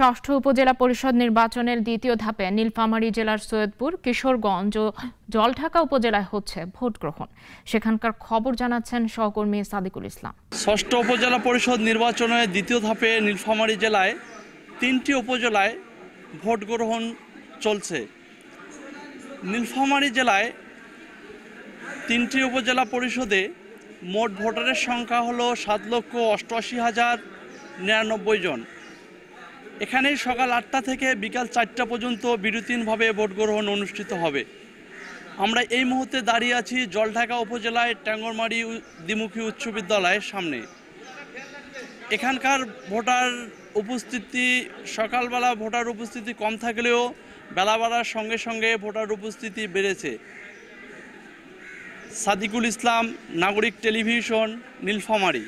ষষ্ঠ উপজেলা পরিষদ নির্বাচনের দ্বিতীয় ধাপে নীলফামারী জেলার সৈয়দপুর, কিশোরগঞ্জ ও জলঢাকা উপজেলায় হচ্ছে ভোট গ্রহণ। সেখানকার খবর জানাচ্ছেন সহকর্মী সাদিকুল ইসলাম। ষষ্ঠ উপজেলা পরিষদ নির্বাচনের দ্বিতীয় ধাপে নীলফামারী জেলায় 3টি উপজেলায় ভোট গ্রহণ চলছে। নীলফামারী জেলায় 3টি উপজেলা পরিষদে মোট ভোটারের সংখ্যা হলো 7,88,099 জন। এখানে সকাল 8টা থেকে বিকাল 4টা পর্যন্ত বিরতিহীনভাবে ভোট গ্রহণ অনুষ্ঠিত হবে। আমরা এই মুহূর্তে দাঁড়িয়ে আছি জলঢাকা উপজেলায় ট্যাঙ্গরমারি দ্বিমুখী উচ্চ বিদ্যালয়ের সামনে। এখানকার ভোটার উপস্থিতি সকালবেলা ভোটার উপস্থিতি কম থাকলেও বেলা বাড়ার সঙ্গে সঙ্গে ভোটার উপস্থিতি বেড়েছে। সাদিকুল ইসলাম, নাগরিক টেলিভিশন, নীলফামারী।